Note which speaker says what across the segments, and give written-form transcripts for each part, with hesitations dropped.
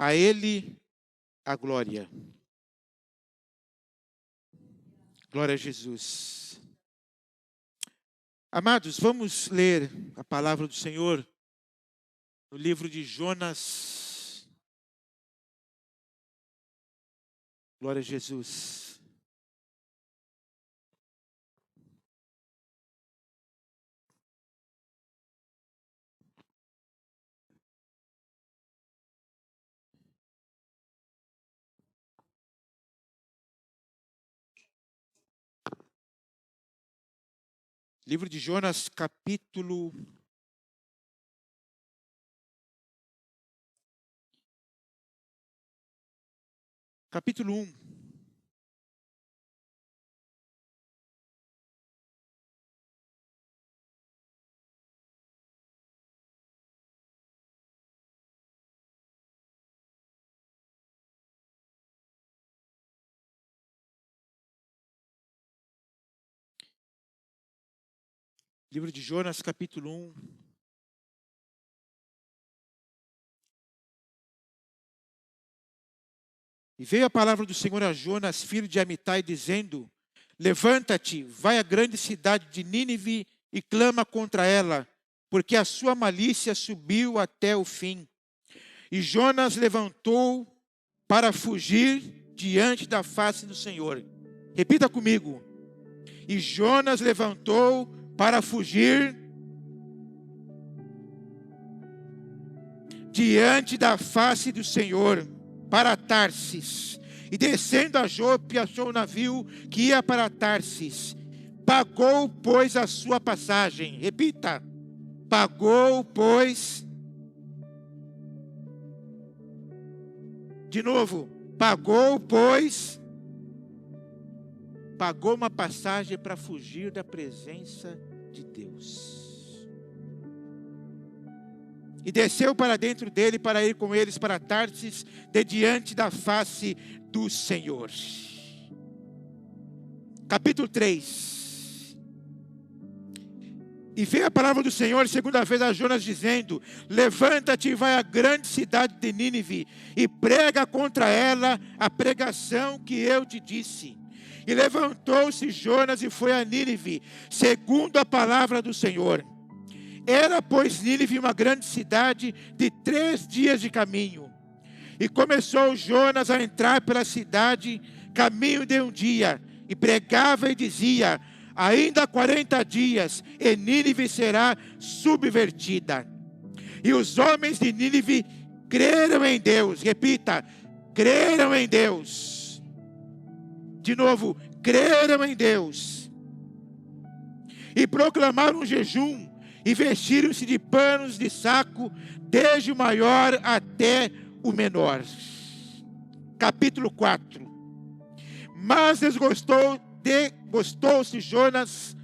Speaker 1: A Ele a glória. Glória a Jesus. Amados, vamos ler a palavra do Senhor no livro de Jonas. Glória a Jesus. Livro de Jonas, capítulo 1. Livro de Jonas, capítulo 1. E veio a palavra do Senhor a Jonas, filho de Amitai, dizendo: Levanta-te, vai à grande cidade de Nínive e clama contra ela, porque a sua malícia subiu até o fim. E Jonas levantou para fugir diante da face do Senhor. Repita comigo. E Jonas levantou para fugir diante da face do Senhor, para Tarsis. E descendo a Jope, achou o navio que ia para Tarsis. Pagou, pois, a sua passagem. Repita. Pagou, pois. De novo. Pagou, pois. Pagou uma passagem para fugir da presença de Deus. E desceu para dentro dele para ir com eles para Tarsis, de diante da face do Senhor. Capítulo 3. E veio a palavra do Senhor segunda vez a Jonas, dizendo: Levanta-te e vai à grande cidade de Nínive, e prega contra ela a pregação que eu te disse. E levantou-se Jonas e foi a Nínive, segundo a palavra do Senhor. Era, pois, Nínive uma grande cidade de 3 dias de caminho. E começou Jonas a entrar pela cidade, caminho de 1 dia, e pregava e dizia: ainda 40 dias, e Nínive será subvertida. E os homens de Nínive creram em Deus. Repita, creram em Deus. De novo, creram em Deus. E proclamaram um jejum, e vestiram-se de panos de saco, desde o maior até o menor. Capítulo 4. Mas desgostou-se Jonas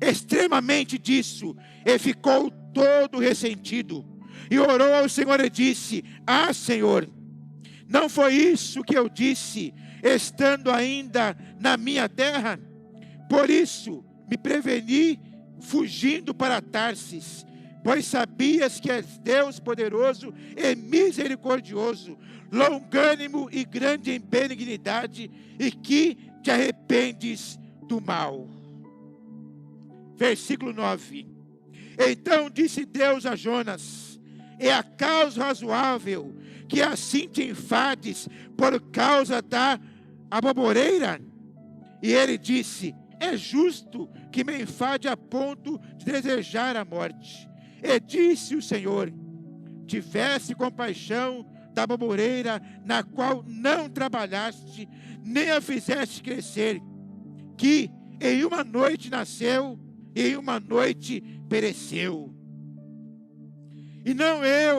Speaker 1: extremamente disso, e ficou todo ressentido. E orou ao Senhor e disse: Ah, Senhor, não foi isso que eu disse, estando ainda na minha terra? Por isso me preveni, fugindo para Tarsis, pois sabias que és Deus poderoso e misericordioso, longânimo e grande em benignidade, e que te arrependes do mal. Versículo 9. Então disse Deus a Jonas: é acaso razoável que assim te enfades por causa da aboboreira? E ele disse: é justo que me enfade a ponto de desejar a morte. E disse o Senhor: tivesse compaixão da aboboreira, na qual não trabalhaste, nem a fizeste crescer, que em uma noite nasceu, e em uma noite pereceu. E não hei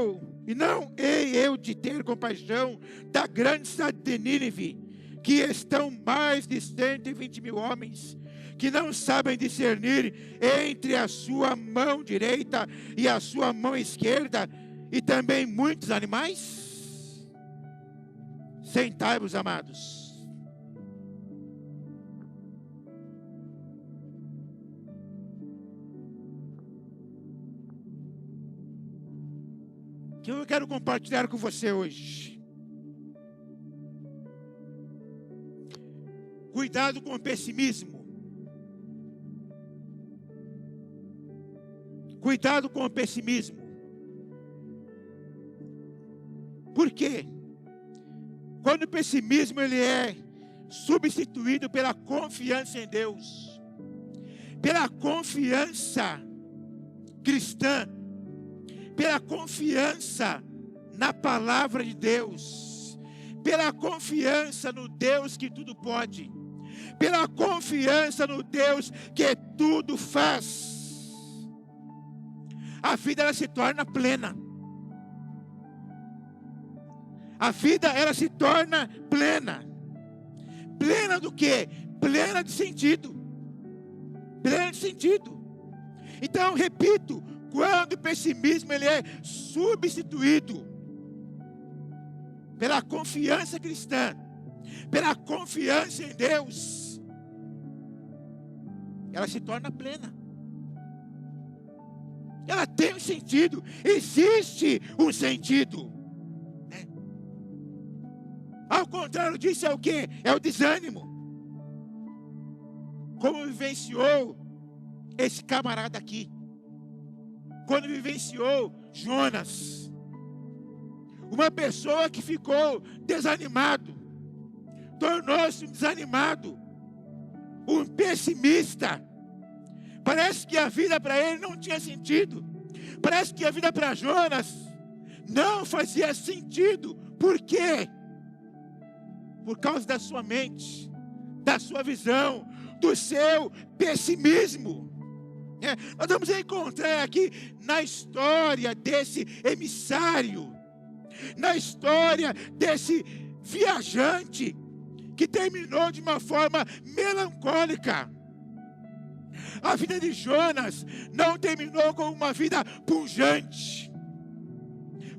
Speaker 1: eu de ter compaixão da grande cidade de Nínive, que estão mais de 120.000 homens, que não sabem discernir entre a sua mão direita e a sua mão esquerda, e também muitos animais? Sentai-vos, amados. Que eu quero compartilhar com você hoje. Cuidado com o pessimismo. Cuidado com o pessimismo. Por quê? Quando o pessimismo ele é substituído pela confiança em Deus, pela confiança cristã, pela confiança na palavra de Deus, pela confiança no Deus que tudo pode, pela confiança no Deus que tudo faz, a vida ela se torna plena. A vida ela se torna plena. Plena do quê? Plena de sentido. Plena de sentido. Então, repito, quando o pessimismo ele é substituído pela confiança cristã, pela confiança em Deus, ela se torna plena. Ela tem um sentido. Existe um sentido. Ao contrário disso é o quê? É o desânimo. Como vivenciou esse camarada aqui. Quando vivenciou Jonas. Uma pessoa que ficou desanimado. Tornou-se um desanimado. Um pessimista. Parece que a vida para ele não tinha sentido. Parece que a vida para Jonas não fazia sentido. Por quê? Por causa da sua mente, da sua visão, do seu pessimismo. Nós vamos encontrar aqui na história desse emissário, na história desse viajante, que terminou de uma forma melancólica. A vida de Jonas não terminou com uma vida pujante,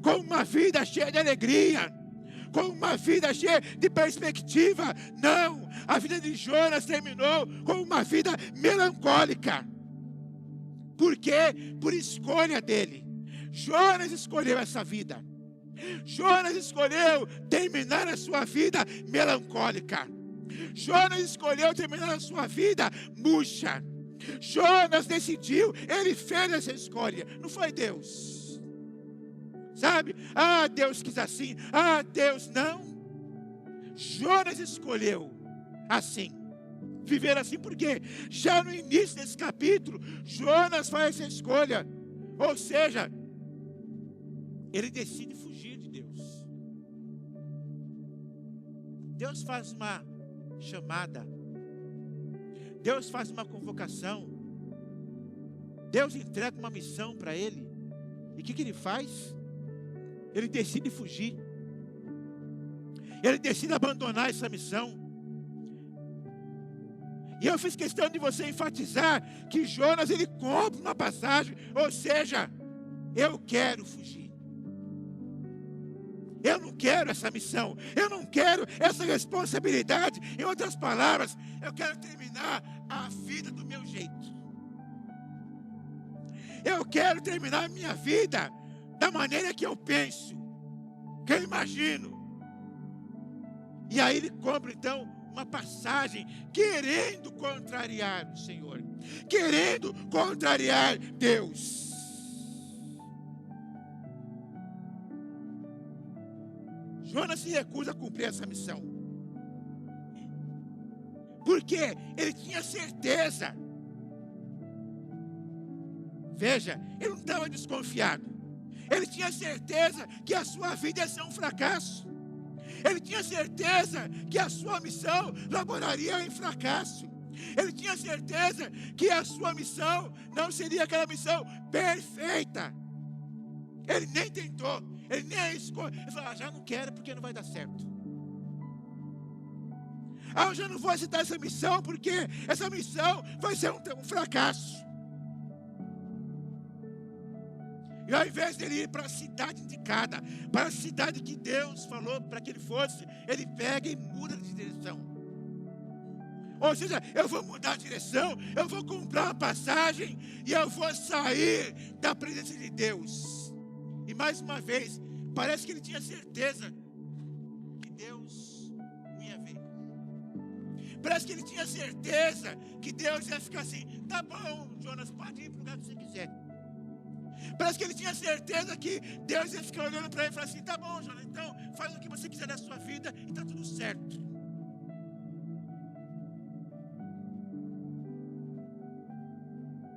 Speaker 1: com uma vida cheia de alegria, com uma vida cheia de perspectiva. Não, a vida de Jonas terminou com uma vida melancólica. Por quê? Por escolha dele. Jonas escolheu essa vida. Jonas escolheu terminar a sua vida melancólica. Jonas escolheu terminar a sua vida murcha. Jonas decidiu, ele fez essa escolha, não foi Deus. Sabe? Ah, Deus quis assim. Ah, Deus não. Jonas escolheu assim. Viver assim, por quê? Já no início desse capítulo, Jonas faz essa escolha. Ou seja, ele decide fugir de Deus. Deus faz uma chamada. Deus faz uma convocação. Deus entrega uma missão para ele. E o que ele faz? Ele decide fugir. Ele decide abandonar essa missão. E eu fiz questão de você enfatizar que Jonas ele compra uma passagem. Ou seja, eu quero fugir. Eu não quero essa missão. Eu não quero essa responsabilidade. Em outras palavras, eu quero terminar a vida do meu jeito. Eu quero terminar a minha vida da maneira que eu penso, que eu imagino. E aí ele compra então uma passagem, querendo contrariar o Senhor, querendo contrariar Deus. Jonas se recusa a cumprir essa missão, porque ele tinha certeza. Veja, ele não estava desconfiado. Ele tinha certeza que a sua vida ia ser um fracasso. Ele tinha certeza que a sua missão laboraria em fracasso. Ele tinha certeza que a sua missão não seria aquela missão perfeita. Ele nem tentou, ele nem arriscou. Ele falou, já não quero porque não vai dar certo. Eu já não vou aceitar essa missão porque essa missão vai ser um fracasso. E ao invés dele ir para a cidade indicada, para a cidade que Deus falou para que ele fosse, ele pega e muda de direção. Ou seja, eu vou mudar de direção, eu vou comprar uma passagem e eu vou sair da presença de Deus. E mais uma vez, parece que ele tinha certeza que Deus não ia ver. Parece que ele tinha certeza que Deus ia ficar assim: tá bom, Jonas, pode ir para o lugar que você quiser. Parece que ele tinha certeza que Deus ia ficar olhando para ele e falar assim: tá bom, Jonas, então faz o que você quiser da sua vida e está tudo certo.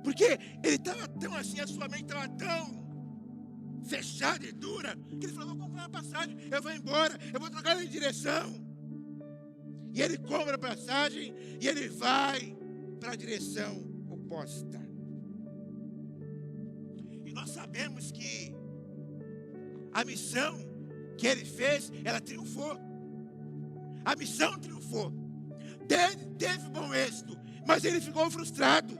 Speaker 1: Porque ele estava tão assim, a sua mente estava tão fechada e dura, que ele falou: vou comprar uma passagem, eu vou embora, eu vou trocar de direção. E ele compra a passagem e ele vai para a direção oposta. E nós sabemos que a missão que ele fez, ela triunfou. A missão triunfou. Teve bom êxito, mas ele ficou frustrado.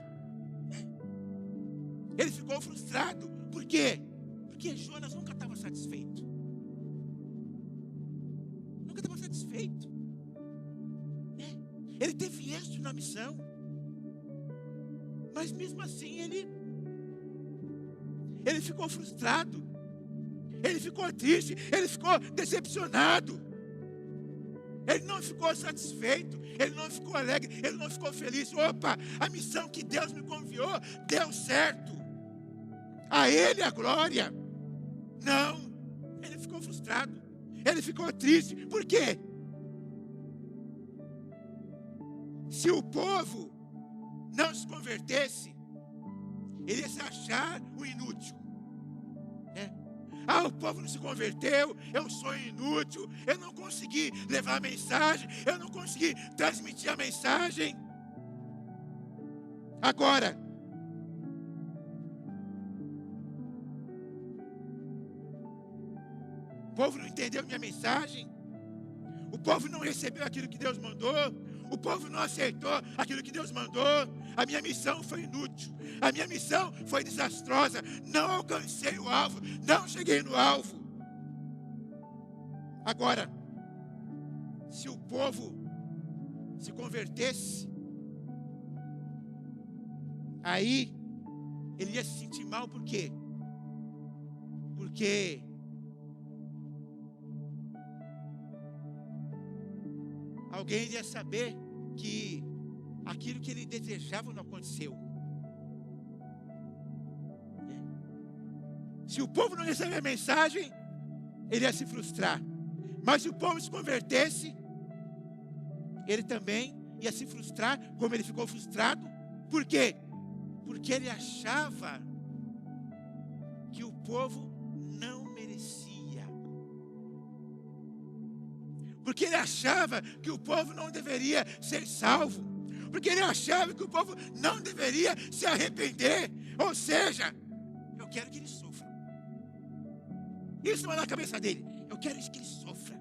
Speaker 1: Ele ficou frustrado. Por quê? Porque Jonas nunca estava satisfeito. Nunca estava satisfeito. Ele teve êxito na missão. Mas mesmo assim ele ficou frustrado. Ele ficou triste. Ele ficou decepcionado. Ele não ficou satisfeito. Ele não ficou alegre. Ele não ficou feliz. Opa, a missão que Deus me confiou deu certo. A Ele a glória. Não. Ele ficou frustrado. Ele ficou triste. Por quê? Se o povo não se convertesse, ele ia se achar um inútil. O povo não se converteu, eu sou inútil, eu não consegui levar a mensagem, eu não consegui transmitir a mensagem. Agora, o povo não entendeu minha mensagem, o povo não recebeu aquilo que Deus mandou, o povo não aceitou aquilo que Deus mandou. A minha missão foi inútil. A minha missão foi desastrosa. Não alcancei o alvo. Não cheguei no alvo. Agora, se o povo se convertesse, aí ele ia se sentir mal. Por quê? Porque alguém iria saber que aquilo que ele desejava não aconteceu. Se o povo não receber a mensagem, ele ia se frustrar. Mas se o povo se convertesse, ele também ia se frustrar, como ele ficou frustrado. Por quê? Porque ele achava que o povo não merecia. Porque ele achava que o povo não deveria ser salvo. Porque ele achava que o povo não deveria se arrepender. Ou seja, eu quero que ele sofra. Isso não é na cabeça dele. Eu quero que ele sofra.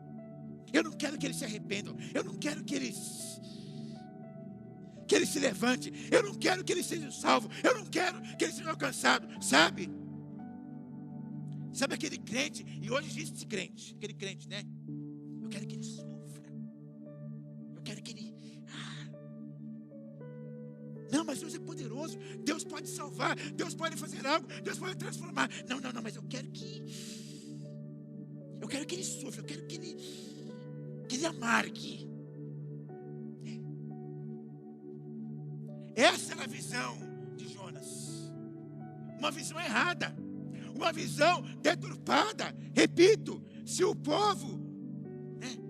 Speaker 1: Eu não quero que ele se arrependa. Eu não quero que ele se levante. Eu não quero que ele seja salvo. Eu não quero que ele seja alcançado. Sabe? Sabe aquele crente? E hoje existe crente. Aquele crente, né? Eu quero que ele sofra. Eu quero que ele... Não, mas Deus é poderoso. Deus pode salvar. Deus pode fazer algo. Deus pode transformar. Não, mas eu quero que ele sofra. Eu quero que ele amargue. Essa era a visão de Jonas. Uma visão errada. Uma visão deturpada. Repito, se o povo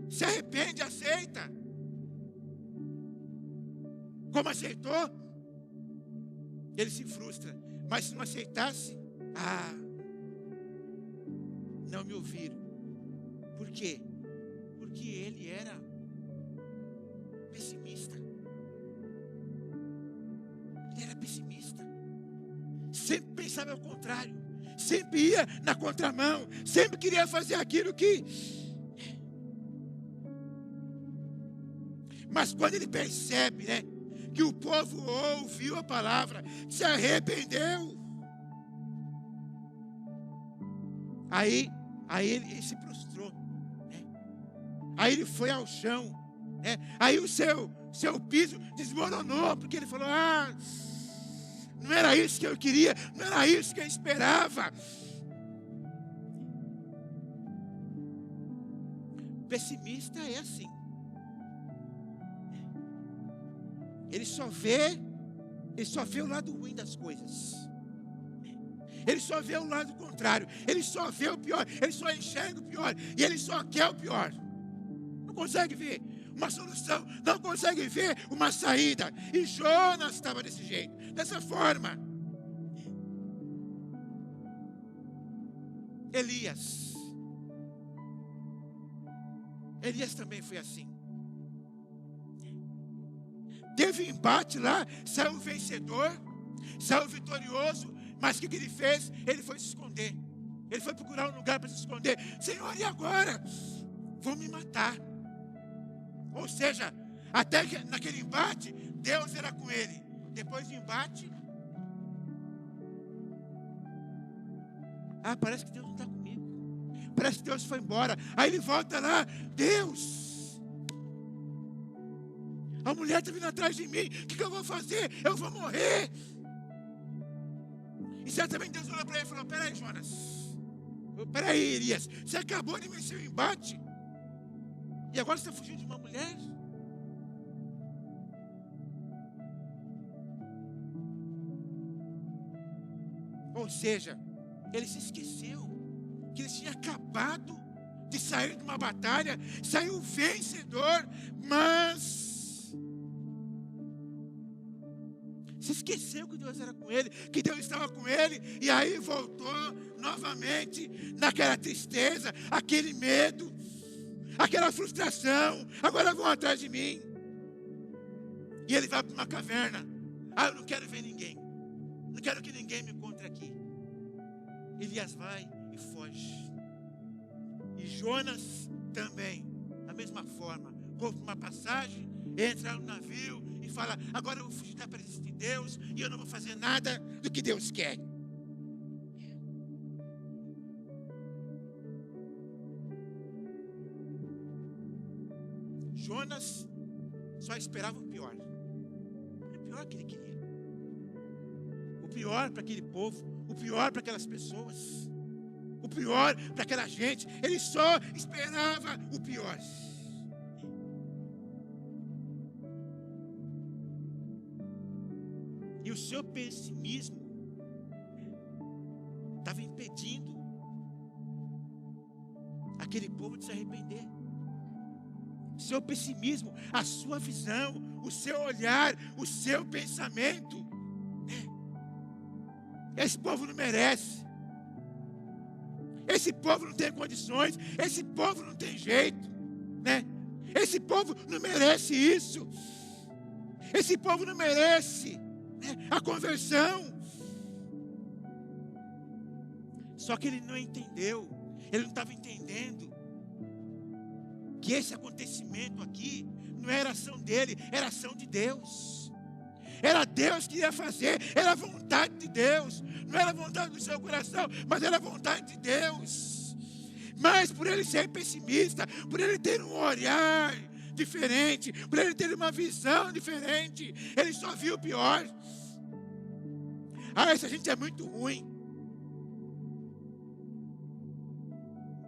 Speaker 1: se arrepende, aceita. Como aceitou, ele se frustra. Mas se não aceitasse, não me ouviram. Por quê? Porque ele era pessimista. Ele era pessimista. Sempre pensava ao contrário. Sempre ia na contramão. Sempre queria fazer aquilo que... Mas quando ele percebe, que o povo ouviu a palavra, se arrependeu, aí ele se prostrou, aí ele foi ao chão, aí o seu piso desmoronou, porque ele falou: não era isso que eu queria, não era isso que eu esperava. Pessimista é assim. Ele só vê o lado ruim das coisas. Ele só vê o lado contrário. Ele só vê o pior. Ele só enxerga o pior. E ele só quer o pior. Não consegue ver uma solução. Não consegue ver uma saída. E Jonas estava desse jeito, dessa forma. Elias também foi assim. Teve um embate lá, saiu vencedor, saiu vitorioso, mas o que ele fez? Ele foi se esconder. Ele foi procurar um lugar para se esconder. Senhor, e agora? Vão me matar. Ou seja, até que naquele embate, Deus era com ele. Depois do embate, parece que Deus não está comigo. Parece que Deus foi embora. Aí ele volta lá, Deus, a mulher está vindo atrás de mim. O que eu vou fazer? Eu vou morrer. E certamente Deus olhou para ele e falou: peraí, Jonas. Peraí, Elias. Você acabou de vencer o embate. E agora você está fugindo de uma mulher? Ou seja, ele se esqueceu que ele tinha acabado de sair de uma batalha, saiu vencedor, mas se esqueceu que Deus era com ele, que Deus estava com ele, e aí voltou novamente naquela tristeza, aquele medo, aquela frustração. Agora vão atrás de mim. E ele vai para uma caverna. Eu não quero ver ninguém. Não quero que ninguém me encontre aqui. Elias vai e foge. E Jonas também, da mesma forma, compra uma passagem, entra no navio e fala: agora eu vou fugir da presença de Deus e eu não vou fazer nada do que Deus quer. Jonas só esperava o pior. Era o pior que ele queria. O pior para aquele povo, o pior para aquelas pessoas, o pior para aquela gente. Ele só esperava o pior. E o seu pessimismo estava impedindo aquele povo de se arrepender. O seu pessimismo, a sua visão, o seu olhar, o seu pensamento. Esse povo não merece. Esse povo não tem condições. Esse povo não tem jeito, né? Esse povo não merece isso. Esse povo não merece, né, a conversão. Só que ele não entendeu. Ele não estava entendendo que esse acontecimento aqui não era ação dele, era ação de Deus. Era Deus que ia fazer, era a vontade de Deus. Não era a vontade do seu coração, mas era a vontade de Deus. Mas por ele ser pessimista, por ele ter um olhar diferente, por ele ter uma visão diferente, ele só viu o pior. Essa gente é muito ruim.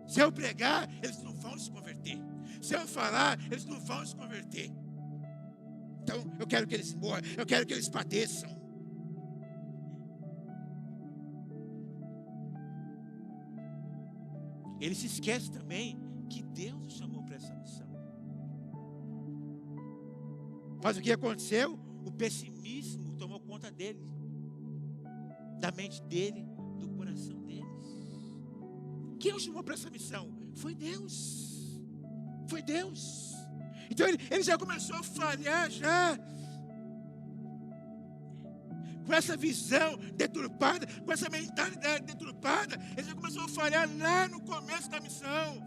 Speaker 1: Se eu pregar, eles não vão se converter. Se eu falar, eles não vão se converter. Então, eu quero que eles morram, eu quero que eles padeçam. Ele se esquece também que Deus o chamou para essa missão. Mas o que aconteceu? O pessimismo tomou conta dele, da mente dele, do coração dele. Quem o chamou para essa missão? Foi Deus. Foi Deus. Então ele já começou a falhar já. Com essa visão deturpada, com essa mentalidade deturpada, ele já começou a falhar lá no começo da missão.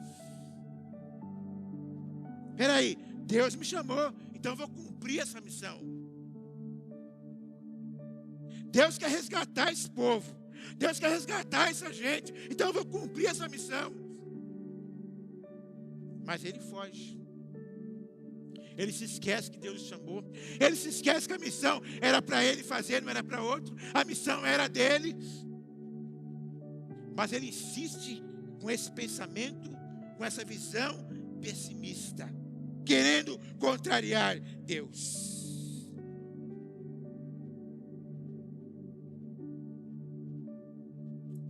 Speaker 1: Peraí, Deus me chamou, então eu vou cumprir essa missão. Deus quer resgatar esse povo. Deus quer resgatar essa gente, então eu vou cumprir essa missão. Mas ele foge. Ele se esquece que Deus o chamou. Ele se esquece que a missão era para ele fazer, não era para outro. A missão era dele. Mas ele insiste com esse pensamento, com essa visão pessimista, querendo contrariar Deus.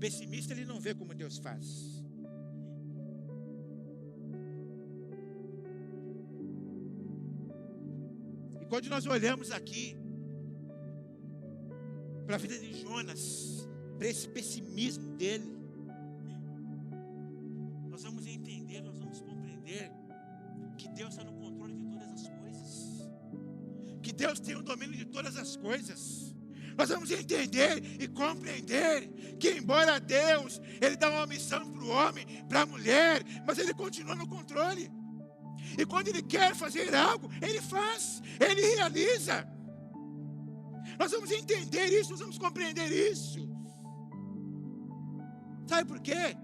Speaker 1: pessimista, ele não vê como Deus faz. E quando nós olhamos aqui para a vida de Jonas, para esse pessimismo dele, nós vamos entender, nós vamos compreender que Deus está no controle de todas as coisas, que Deus tem o domínio de todas as coisas. Nós vamos entender e compreender que, embora Deus, Ele dá uma missão para o homem, para a mulher, mas Ele continua no controle. E quando Ele quer fazer algo, Ele faz, Ele realiza. Nós vamos entender isso, nós vamos compreender isso. Sabe por quê?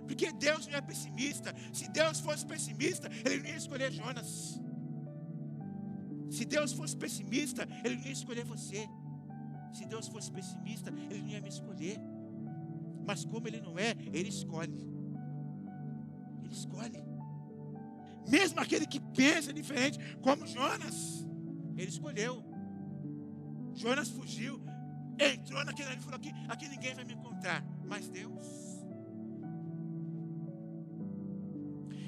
Speaker 1: Porque Deus não é pessimista. Se Deus fosse pessimista, Ele não ia escolher Jonas. Se Deus fosse pessimista, Ele não ia escolher você. Se Deus fosse pessimista, Ele não ia me escolher. Mas como Ele não é, Ele escolhe. Ele escolhe. Mesmo aquele que pensa diferente, como Jonas, Ele escolheu. Jonas fugiu, entrou naquele ali e falou: aqui ninguém vai me encontrar. Mas Deus,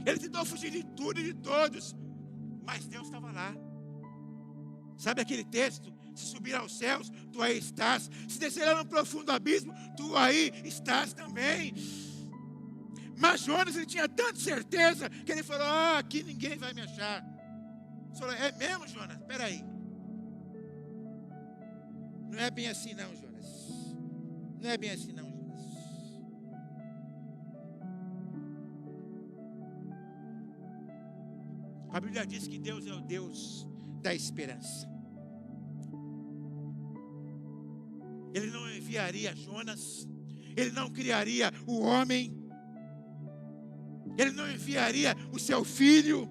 Speaker 1: Ele tentou fugir de tudo e de todos, mas Deus estava lá. Sabe aquele texto? Se subir aos céus, tu aí estás. Se descer lá no profundo abismo, tu aí estás também. Mas Jonas, ele tinha tanta certeza, que ele falou: aqui ninguém vai me achar. Ele falou: é mesmo, Jonas? Espera aí. Não é bem assim não, Jonas. Não é bem assim não, Jonas. A Bíblia diz que Deus é o Deus da esperança. Ele não enviaria Jonas, Ele não criaria o homem, Ele não enviaria o seu filho,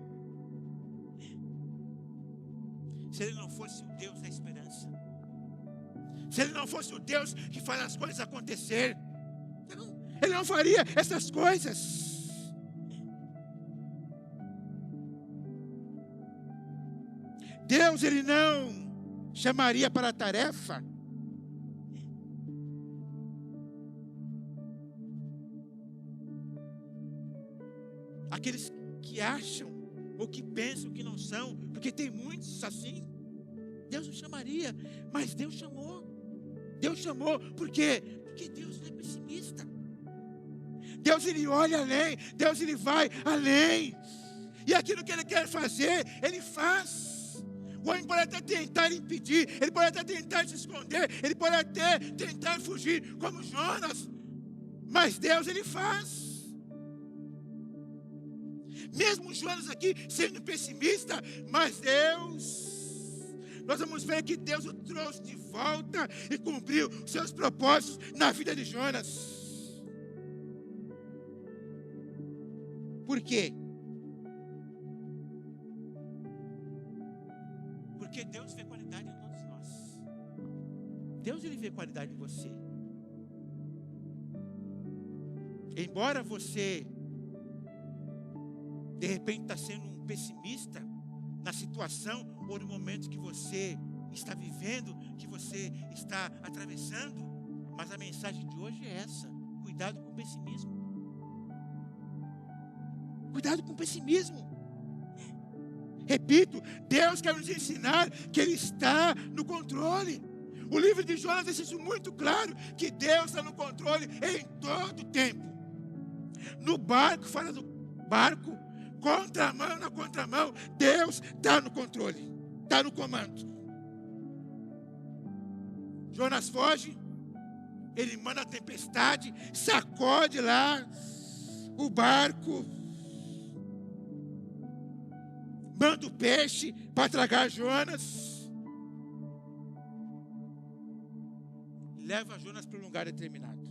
Speaker 1: se Ele não fosse o Deus da esperança, se Ele não fosse o Deus que faz as coisas acontecer. Ele não faria essas coisas. Deus, Ele não chamaria para a tarefa aqueles que acham ou que pensam que não são, porque tem muitos assim. Deus não chamaria, mas Deus chamou. Deus chamou, por quê? Porque Deus não é pessimista. Deus, Ele olha além, Deus, Ele vai além, e aquilo que Ele quer fazer, Ele faz. O homem pode até tentar impedir, ele pode até tentar se esconder, ele pode até tentar fugir, como Jonas, mas Deus, Ele faz. Mesmo Jonas aqui sendo pessimista, mas Deus, nós vamos ver que Deus o trouxe de volta e cumpriu seus propósitos na vida de Jonas. Por quê? Porque Deus vê qualidade em todos nós. Deus, Ele vê qualidade em você. Embora você de repente está sendo um pessimista na situação ou no momento que você está vivendo, que você está atravessando, mas a mensagem de hoje é essa: cuidado com o pessimismo. Cuidado com o pessimismo. Repito, Deus quer nos ensinar que Ele está no controle. O livro de Jonas deixa isso muito claro, que Deus está no controle em todo o tempo. No barco, fora do barco, contramão na contramão, Deus está no controle, está no comando. Jonas foge, ele manda a tempestade, sacode lá o barco, manda o peixe para tragar Jonas, leva Jonas para um lugar determinado.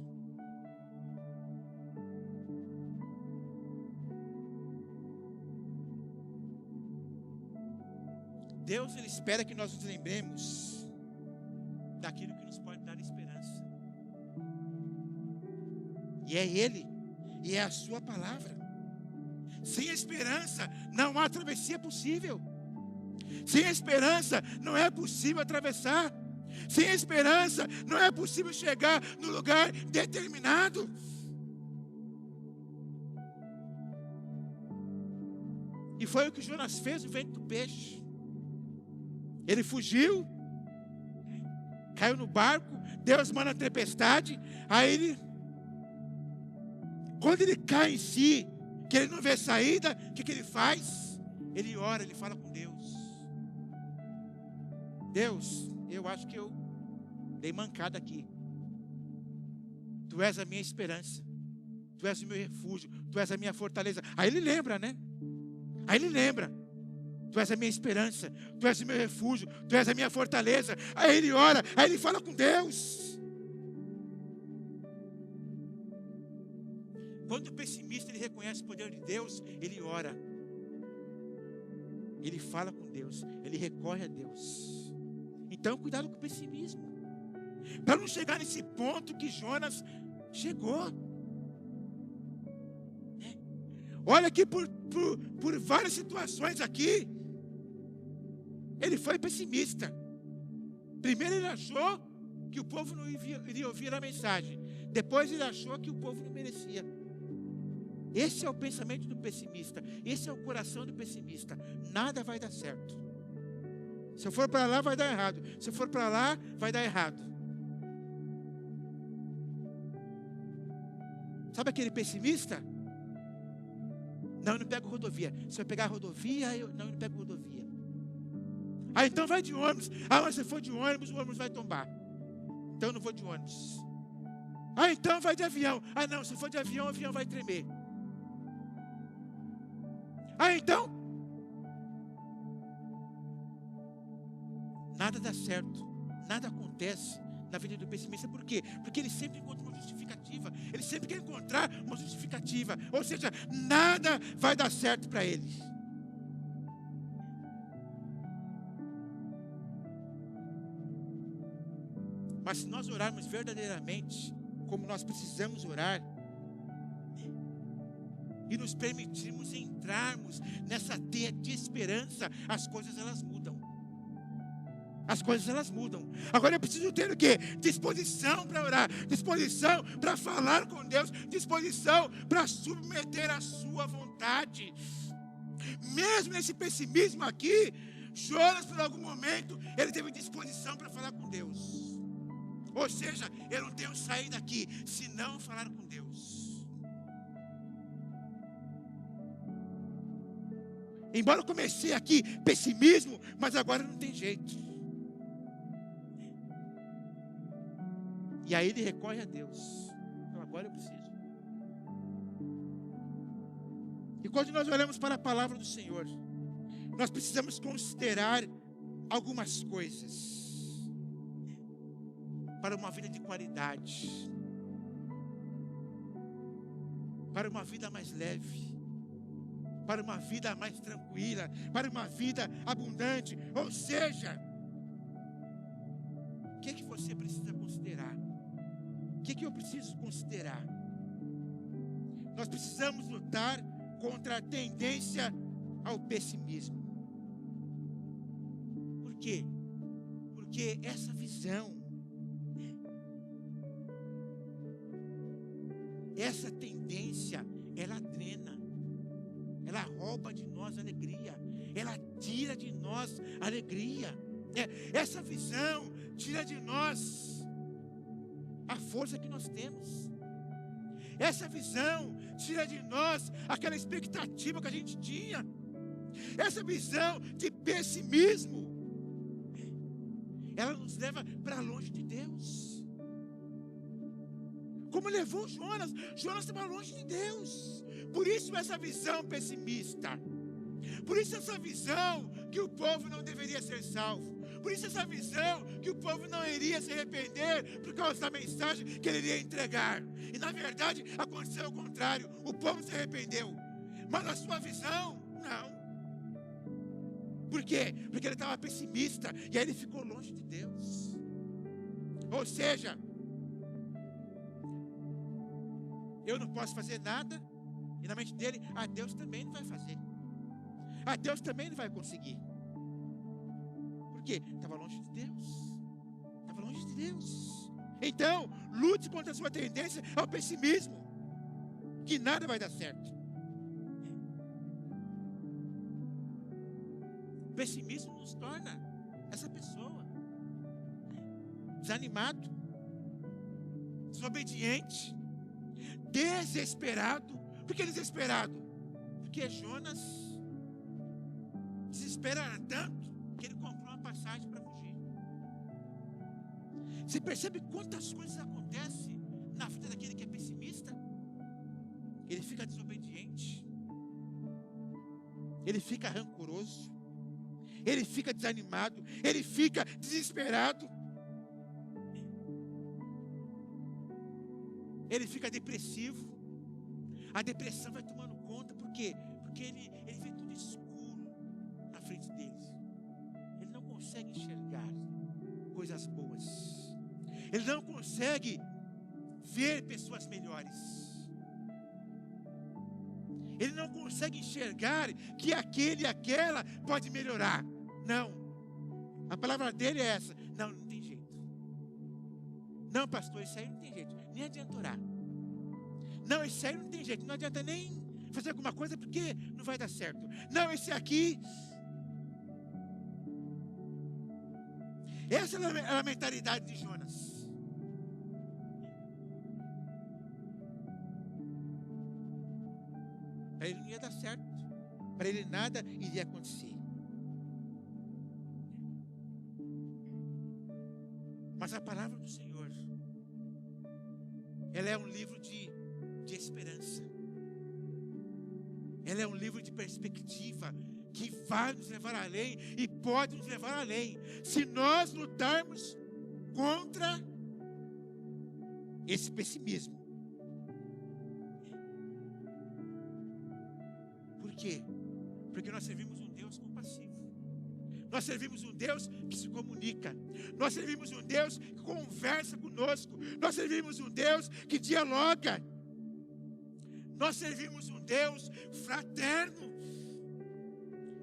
Speaker 1: Deus, Ele espera que nós nos lembremos daquilo que nos pode dar esperança. E é Ele, e é a sua palavra. Sem esperança não há travessia possível. Sem esperança não é possível atravessar. Sem esperança não é possível chegar no lugar determinado. E foi o que Jonas fez no ventre do peixe. Ele fugiu, caiu no barco, Deus manda a tempestade, aí quando ele cai em si, que ele não vê saída, o que ele faz? Ele ora, ele fala com Deus. Deus, eu acho que eu dei mancada aqui. Tu és a minha esperança, tu és o meu refúgio, tu és a minha fortaleza. Aí ele lembra, né? Aí ele lembra. Tu és a minha esperança, tu és o meu refúgio, tu és a minha fortaleza. Aí ele ora, aí ele fala com Deus. Quando o pessimista ele reconhece o poder de Deus, ele ora. Ele fala com Deus, ele recorre a Deus. Então cuidado com o pessimismo, para não chegar nesse ponto que Jonas chegou. Olha aqui por várias situações aqui, ele foi pessimista. Primeiro ele achou que o povo não iria ouvir a mensagem. Depois ele achou que o povo não merecia. Esse é o pensamento do pessimista. Esse é o coração do pessimista. Nada vai dar certo. Se eu for para lá, vai dar errado. Se eu for para lá, vai dar errado. Sabe aquele pessimista? Não, eu não pego rodovia. Se eu pegar rodovia, eu não pego rodovia. Ah, então vai de ônibus. Ah, mas se for de ônibus, o ônibus vai tombar. Então eu não vou de ônibus. Ah, então vai de avião. Ah, não, se for de avião, o avião vai tremer. Ah, então nada dá certo, nada acontece na vida do pessimista. Por quê? Porque ele sempre encontra uma justificativa. Ele sempre quer encontrar uma justificativa. Ou seja, nada vai dar certo para ele. Mas se nós orarmos verdadeiramente, como nós precisamos orar, e nos permitirmos entrarmos nessa teia de esperança, as coisas elas mudam. As coisas elas mudam. Agora eu preciso ter o quê? Disposição para orar, disposição para falar com Deus, disposição para submeter a sua vontade. Mesmo nesse pessimismo aqui, Jonas por algum momento, ele teve disposição para falar com Deus. Ou seja, eu não tenho saída aqui, se não falar com Deus. Embora eu comecei aqui pessimismo, mas agora não tem jeito. E aí ele recorre a Deus. Então agora eu preciso. E quando nós olhamos para a palavra do Senhor, nós precisamos considerar algumas coisas para uma vida de qualidade, para uma vida mais leve, para uma vida mais tranquila, para uma vida abundante. Ou seja, o que você precisa considerar? O que eu preciso considerar? Nós precisamos lutar contra a tendência ao pessimismo. Por quê? Porque essa visão, essa tendência, ela drena. Ela rouba de nós a alegria. Ela tira de nós a alegria. Essa visão tira de nós a força que nós temos. Essa visão tira de nós aquela expectativa que a gente tinha. Essa visão de pessimismo, ela nos leva para longe de Deus. Como levou Jonas? Jonas estava longe de Deus. Por isso essa visão pessimista. Por isso essa visão que o povo não deveria ser salvo. Por isso essa visão que o povo não iria se arrepender por causa da mensagem que ele iria entregar. E na verdade aconteceu o contrário. O povo se arrependeu. Mas na sua visão, não. Por quê? Porque ele estava pessimista. E aí ele ficou longe de Deus. Ou seja, eu não posso fazer nada. E na mente dele, Deus também não vai fazer. Deus também não vai conseguir. Por quê? Estava longe de Deus. estava longe de Deus. Então, lute contra a sua tendência ao pessimismo, que nada vai dar certo. O pessimismo nos torna essa pessoa desanimado, desobediente, desesperado. Por que desesperado? Porque Jonas desespera tanto que ele comprou uma passagem para fugir. Você percebe quantas coisas acontecem na vida daquele que é pessimista? Ele fica desobediente, ele fica rancoroso, ele fica desanimado, ele fica desesperado, ele fica depressivo. A depressão vai tomando conta, por quê? Porque ele vê tudo escuro na frente dele. Ele não consegue enxergar coisas boas, ele não consegue ver pessoas melhores, ele não consegue enxergar que aquele e aquela pode melhorar. Não, a palavra dele é essa: não tem jeito. Não, pastor, isso aí não tem jeito, nem adianta orar. Não, isso aí não tem jeito, não adianta nem fazer alguma coisa porque não vai dar certo. Não, esse aqui. Essa é a mentalidade de Jonas. Para ele não ia dar certo, para ele nada iria acontecer. Mas a palavra do Senhor, ela é um livro de esperança. Ela é um livro de perspectiva que vai nos levar além e pode nos levar além, se nós lutarmos contra esse pessimismo. Por quê? Porque nós servimos um Deus compassivo. Nós servimos um Deus que se comunica. Nós servimos um Deus que conversa conosco. Nós servimos um Deus que dialoga. Nós servimos um Deus fraterno.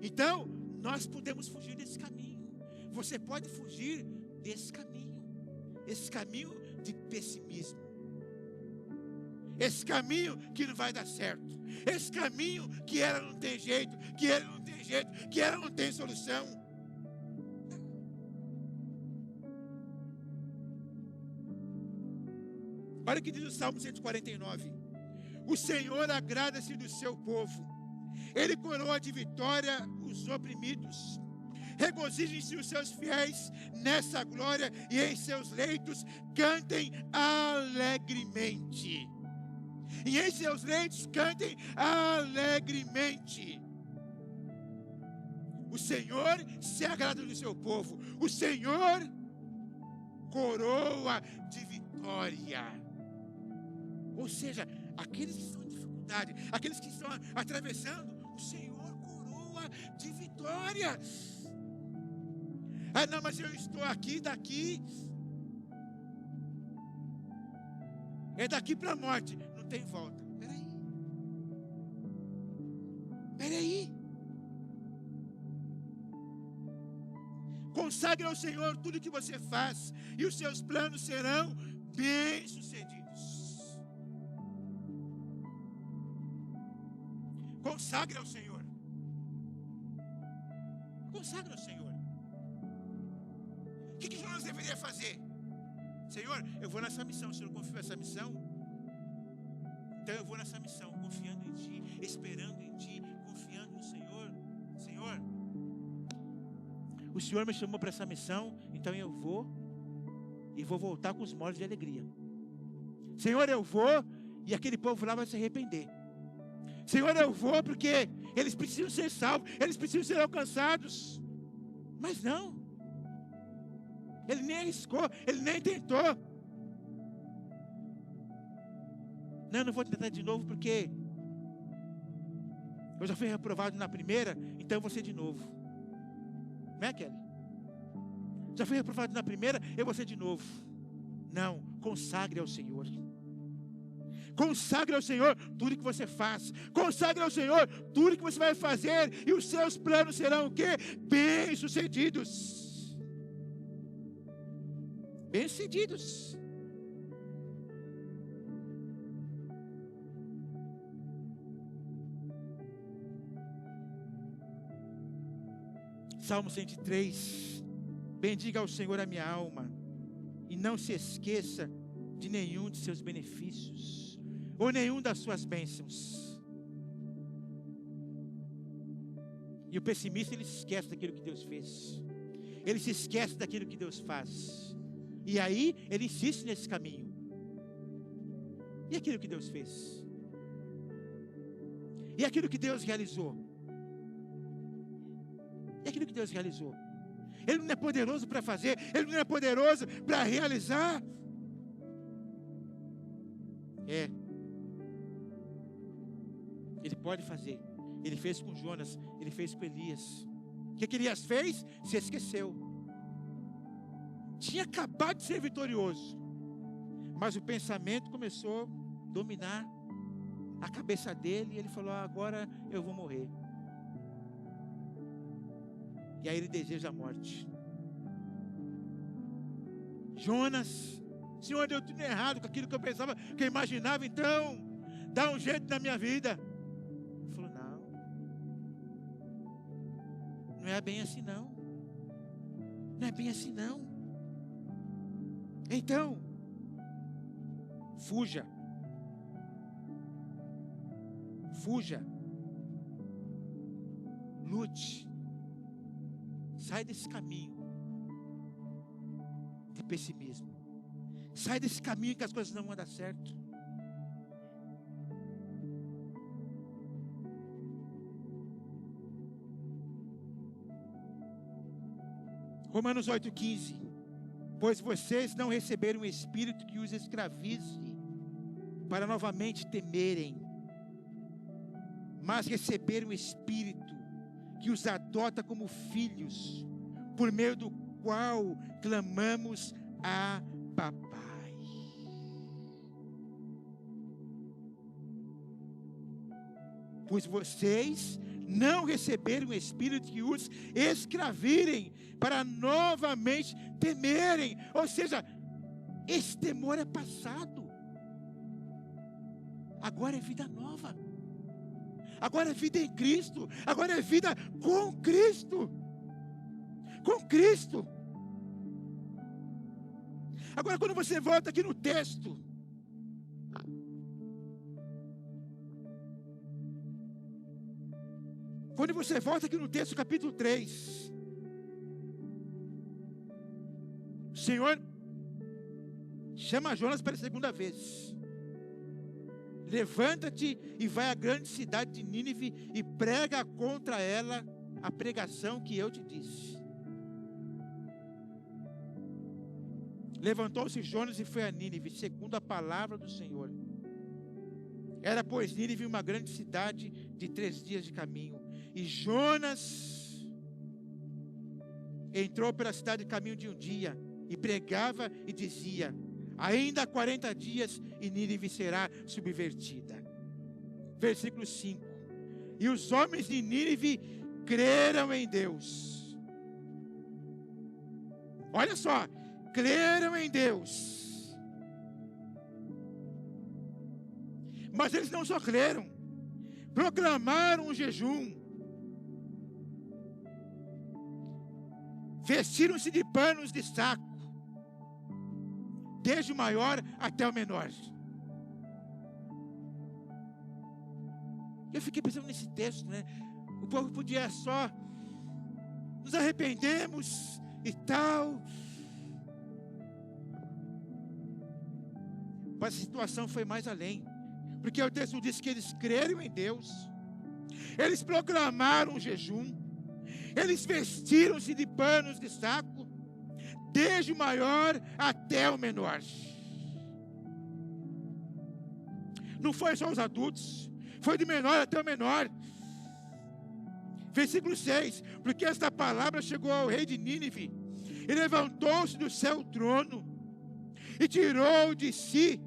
Speaker 1: Então, nós podemos fugir desse caminho. Você pode fugir desse caminho. Esse caminho de pessimismo. Esse caminho que não vai dar certo. Esse caminho que ela não tem jeito, que ele não tem jeito, que ela não tem solução. Olha o que diz o Salmo 149. O Senhor agrada-se do seu povo. Ele coroa de vitória os oprimidos. Regozijem-se os seus fiéis nessa glória, e em seus leitos cantem alegremente. E em seus leitos cantem alegremente. O Senhor se agrada do seu povo. O Senhor coroa de vitória. Ou seja, aqueles que estão em dificuldade, aqueles que estão atravessando, o Senhor coroa de vitória. Ah, não, mas eu estou aqui, daqui. É daqui para a morte. Não tem volta. Peraí. Consagre ao Senhor tudo que você faz, e os seus planos serão bem-sucedidos. Consagre ao Senhor. Consagre ao Senhor. O que Jonas deveria fazer? Senhor, eu vou nessa missão. O Senhor confia essa missão? Então eu vou nessa missão, confiando em Ti, esperando em Ti, confiando no Senhor. Senhor, o Senhor me chamou para essa missão, então eu vou e vou voltar com os molhos de alegria. Senhor, eu vou e aquele povo lá vai se arrepender. Senhor, eu vou porque eles precisam ser salvos, eles precisam ser alcançados. Mas não, ele nem arriscou, ele nem tentou. Não vou tentar de novo porque eu já fui reprovado na primeira, então eu vou ser de novo. Não é, Kelly? Já fui reprovado na primeira, eu vou ser de novo. Não, consagre ao Senhor. Consagre ao Senhor tudo que você faz. Consagre ao Senhor tudo que você vai fazer, e os seus planos serão o quê? Bem-sucedidos. bem-sucedidos. Salmo 103. Bendiga ao Senhor a minha alma, e não se esqueça de nenhum de seus benefícios, ou nenhum das suas bênçãos. E o pessimista, ele se esquece daquilo que Deus fez. Ele se esquece daquilo que Deus faz. E aí, ele insiste nesse caminho. E aquilo que Deus fez? E aquilo que Deus realizou? E aquilo que Deus realizou? Ele não é poderoso para fazer, Ele não é poderoso para realizar. Ele pode fazer. Ele fez com Jonas, Ele fez com Elias. O que Elias fez? Se esqueceu. Tinha acabado de ser vitorioso, mas o pensamento começou a dominar a cabeça dele, e ele falou: agora eu vou morrer. E aí ele deseja a morte. Jonas: Senhor, deu tudo errado com aquilo que eu pensava, que eu imaginava, então dá um jeito na minha vida. Ele falou: não é bem assim não. Não é bem assim não. Então, fuja. Lute. Sai desse caminho de pessimismo. Sai desse caminho que as coisas não vão dar certo. Romanos 8,15. Pois vocês não receberam um espírito que os escravize para novamente temerem, mas receberam um espírito que os adota como filhos, por meio do qual clamamos a Papai. Pois vocês não receberam um espírito que os escravirem para novamente temerem. Ou seja, esse temor é passado. Agora é vida nova. Agora é vida em Cristo. Agora é vida com Cristo. Com Cristo. Agora, quando você volta aqui no texto, quando você volta aqui no texto, capítulo 3, o Senhor chama Jonas pela segunda vez. Levanta-te e vai à grande cidade de Nínive e prega contra ela a pregação que eu te disse. Levantou-se Jonas e foi a Nínive, segundo a palavra do Senhor. Era, pois, Nínive uma grande cidade de 3 dias de caminho. E Jonas entrou pela cidade de caminho de um dia e pregava e dizia: ainda 40 dias e Nínive será subvertida. Versículo 5. E os homens de Nínive creram em Deus. Olha só, creram em Deus. Mas eles não só creram, proclamaram um jejum. Vestiram-se de panos de saco, desde o maior até o menor. Eu fiquei pensando nesse texto, né? O povo podia só: nos arrependemos e tal. Mas a situação foi mais além, porque o texto diz que eles creram em Deus, eles proclamaram um jejum, eles vestiram-se de panos de saco, desde o maior até o menor. Não foi só os adultos, foi de menor até o menor. Versículo 6. Porque esta palavra chegou ao rei de Nínive, e levantou-se do seu trono, e tirou de si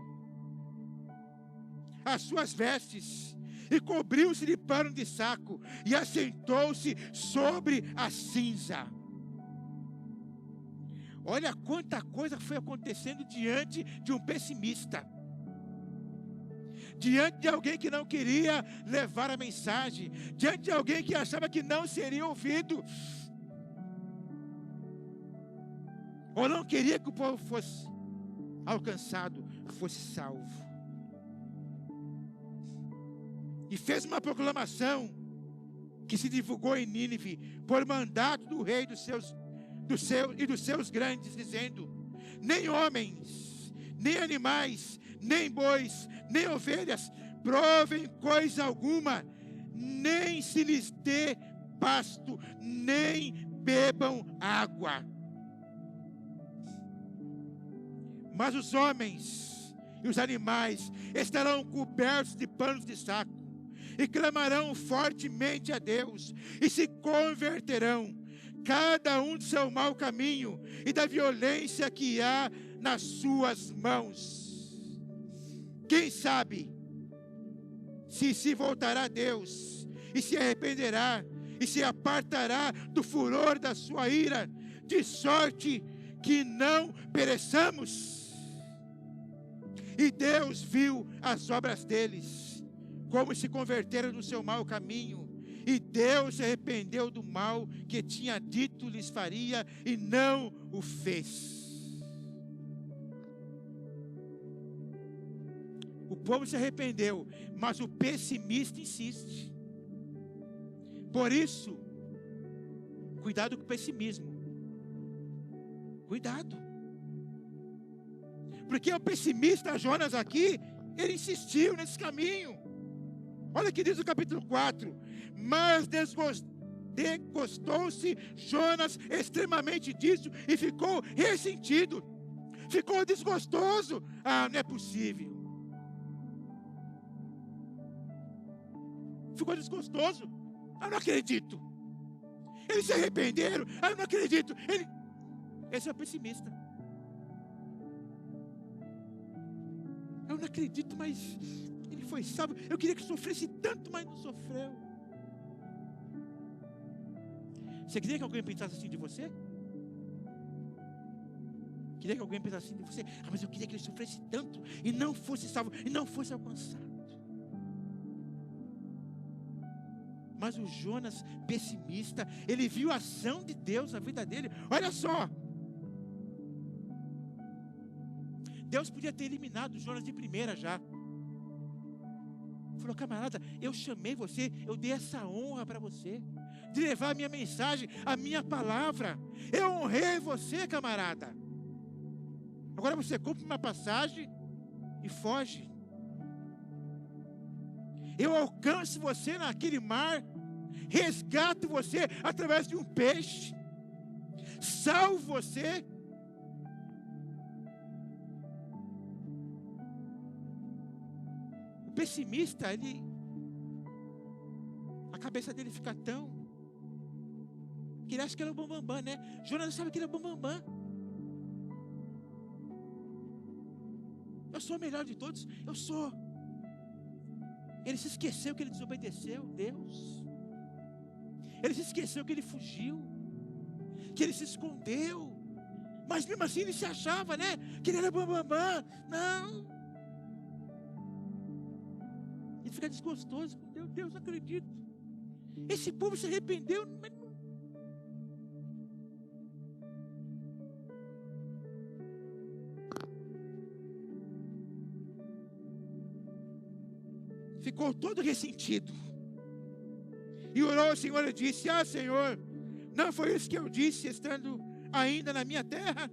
Speaker 1: as suas vestes, e cobriu-se de pano de saco, e assentou-se sobre a cinza. Olha quanta coisa foi acontecendo diante de um pessimista. Diante de alguém que não queria levar a mensagem. Diante de alguém que achava que não seria ouvido. Ou não queria que o povo fosse alcançado, fosse salvo. E fez uma proclamação que se divulgou em Nínive por mandato do rei dos seus grandes, dizendo: nem homens, nem animais, nem bois, nem ovelhas provem coisa alguma, nem se lhes dê pasto, nem bebam água. Mas os homens e os animais estarão cobertos de panos de saco, e clamarão fortemente a Deus, e se converterão, cada um do seu mau caminho, e da violência que há nas suas mãos. Quem sabe, se voltará a Deus, e se arrependerá, e se apartará do furor da sua ira, de sorte que não pereçamos. E Deus viu as obras deles, como se converteram do seu mau caminho, e Deus se arrependeu do mal que tinha dito lhes faria, e não o fez. O povo se arrependeu, mas o pessimista insiste. Por isso, cuidado com o pessimismo. Cuidado. Porque o pessimista Jonas aqui, ele insistiu nesse caminho. Olha o que diz o capítulo 4. Mas desgostou-se Jonas extremamente disso e ficou ressentido. Ficou desgostoso. Ah, não é possível. Ficou desgostoso. Eu não acredito. Eles se arrependeram. Eu não acredito. Esse é o pessimista. Eu não acredito, mas ele foi salvo. Eu queria que sofresse tanto, mas não sofreu. Você queria que alguém pensasse assim de você? Queria que alguém pensasse assim de você? Ah, mas eu queria que ele sofresse tanto e não fosse salvo, e não fosse alcançado. Mas o Jonas, pessimista, ele viu a ação de Deus na vida dele. Olha só. Deus podia ter eliminado Jonas de primeira já. Falou: camarada, eu chamei você, eu dei essa honra para você, de levar a minha mensagem, a minha palavra. Eu honrei você, camarada. Agora você compra uma passagem e foge. Eu alcanço você naquele mar, resgato você através de um peixe, salvo você. O pessimista, a cabeça dele fica tão, que ele acha que ele é o bambambam, né? Jonas sabe que ele é o bambambam. Eu sou o melhor de todos, eu sou. Ele se esqueceu que ele desobedeceu Deus. Ele se esqueceu que ele fugiu, que ele se escondeu. Mas mesmo assim ele se achava, né? Que ele era bambambam. Não. Ele fica desgostoso com Deus. Deus, não acredito. Esse povo se arrependeu, mas não. Ficou todo ressentido. E orou ao Senhor e disse: ah, Senhor, não foi isso que eu disse, estando ainda na minha terra?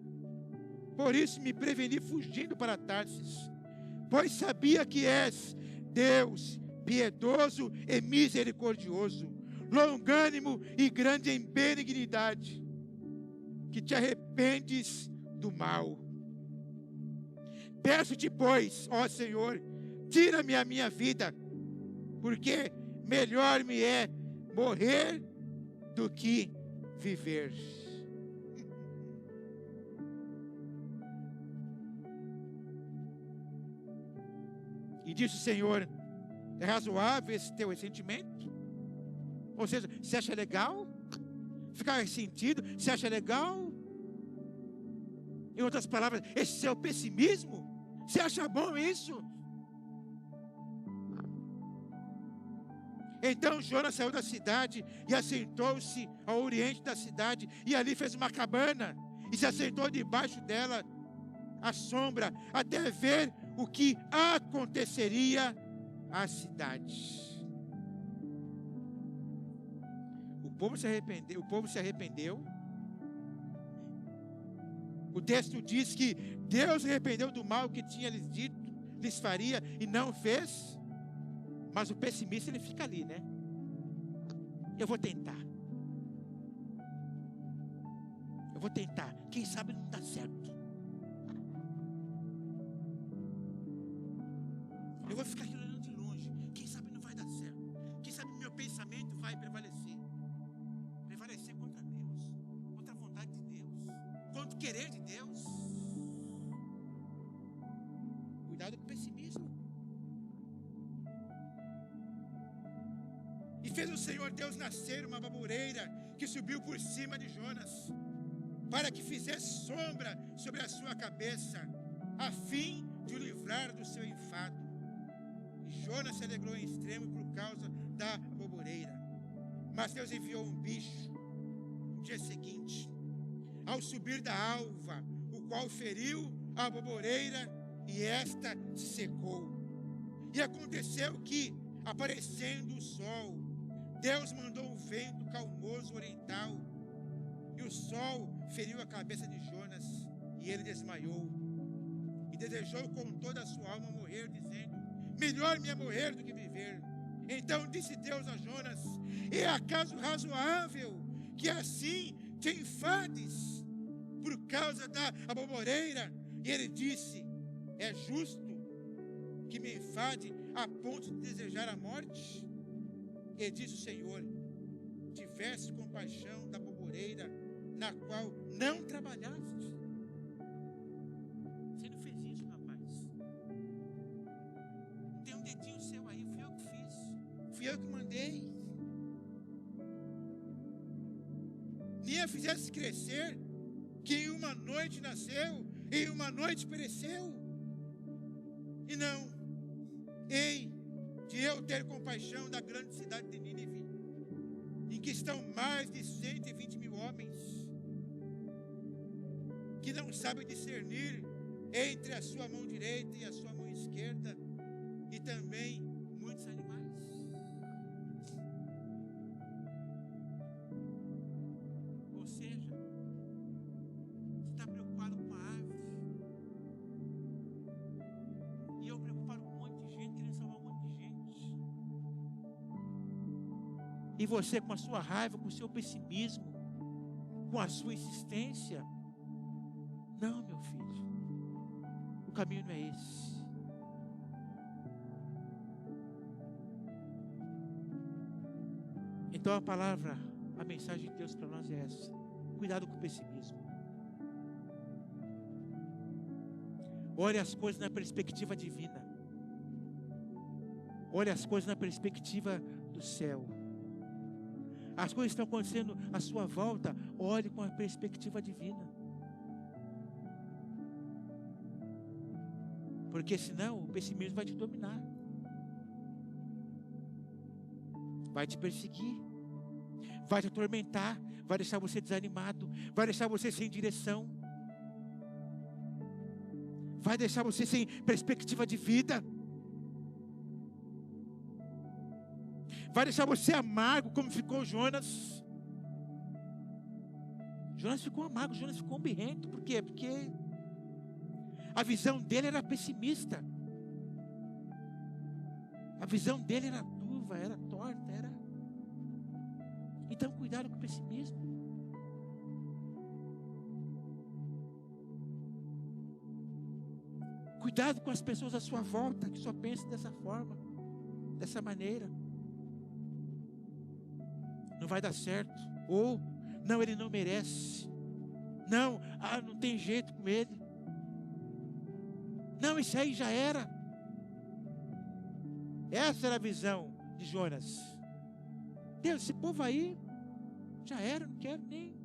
Speaker 1: Por isso me preveni fugindo para Tarsis, pois sabia que és Deus piedoso e misericordioso, longânimo e grande em benignidade, que te arrependes do mal. Peço-te, pois, ó Senhor, tira-me a minha vida, porque melhor me é morrer do que viver. E disse o Senhor: é razoável esse teu ressentimento? Ou seja, você acha legal ficar ressentido? Você acha legal Em outras palavras, esse é o pessimismo? Você acha bom isso? Então Jonas saiu da cidade e assentou-se ao oriente da cidade, e ali fez uma cabana e se assentou debaixo dela à sombra, até ver o que aconteceria à cidade. O povo se arrependeu. O texto diz que Deus se arrependeu do mal que tinha lhes dito, lhes faria, e não fez. Mas o pessimista, ele fica ali, né? Eu vou tentar. Eu vou tentar. Quem sabe não dá certo. Eu vou ficar aqui olhando de longe. Quem sabe não vai dar certo. Quem sabe meu pensamento vai prevalecer. Prevalecer contra Deus, contra a vontade de Deus, contra o querer de Deus. Cuidado com o pessimismo. E fez o Senhor Deus nascer uma baboreira que subiu por cima de Jonas, para que fizesse sombra sobre a sua cabeça, a fim de o livrar do seu enfado. E Jonas se alegrou em extremo por causa da baboreira. Mas Deus enviou um bicho no dia seguinte, ao subir da alva, o qual feriu a baboreira, e esta se secou. E aconteceu que, aparecendo o sol, Deus mandou um vento calmoso oriental, e o sol feriu a cabeça de Jonas, e ele desmaiou, e desejou com toda a sua alma morrer, dizendo: melhor me é morrer do que viver. Então disse Deus a Jonas: é acaso razoável que assim te enfades por causa da baboreira? E ele disse: é justo que me enfade a ponto de desejar a morte? E disse o Senhor: tivesse compaixão da baboreira, na qual não trabalhaste. Você não fez isso, rapaz. Tem um dedinho seu aí, fui eu que fiz, fui eu que mandei. Nem a fizesse crescer, que em uma noite nasceu, em uma noite pereceu. E não, ei, de eu ter compaixão da grande cidade de Nínive, em que estão mais de 120 mil homens, que não sabem discernir entre a sua mão direita e a sua mão esquerda, e também muitos animais. Ou seja, você está preocupado com a árvore, e eu preocupado com um monte de gente, querendo salvar um monte de gente. E você, com a sua raiva, com o seu pessimismo, com a sua insistência, não, meu filho, o caminho não é esse. Então a mensagem de Deus para nós é essa: cuidado com o pessimismo. Olhe as coisas na perspectiva divina. Olhe as coisas na perspectiva do céu. As coisas estão acontecendo à sua volta, olhe com a perspectiva divina. Porque senão o pessimismo vai te dominar, vai te perseguir, vai te atormentar, vai deixar você desanimado, vai deixar você sem direção, vai deixar você sem perspectiva de vida, vai deixar você amargo, como ficou Jonas. Jonas ficou amargo, Jonas ficou birrento. Por quê? Porque a visão dele era pessimista, a visão dele era turva, era torta, era. Então cuidado com o pessimismo. Cuidado com as pessoas à sua volta que só pensam dessa forma, dessa maneira. Não vai dar certo. Ou, não, ele não merece. Não, não tem jeito com ele. Não, isso aí já era. Essa era a visão de Jonas. Deus, esse povo aí já era, não quero nem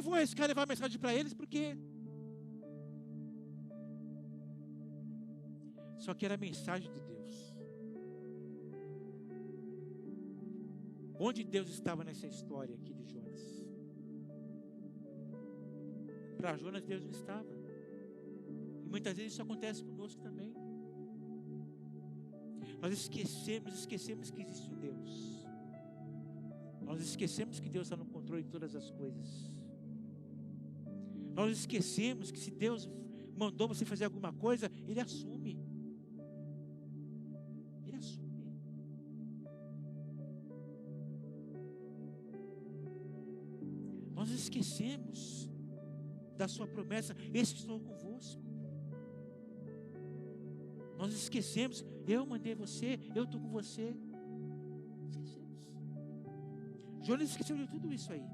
Speaker 1: vou arriscar levar a mensagem para eles, porque Só que era a mensagem de Deus. Onde Deus estava nessa história aqui de Jonas? Para Jonas, Deus não estava. E muitas vezes isso acontece conosco também. Nós esquecemos que existe um Deus. Nós esquecemos que Deus está no controle de todas as coisas. Nós esquecemos que se Deus mandou você fazer alguma coisa, Ele assume. Ele assume. Nós esquecemos da sua promessa, eis que estou convosco. Nós esquecemos, eu mandei você, eu estou com você. Esquecemos. Jonas esqueceu de tudo isso aí.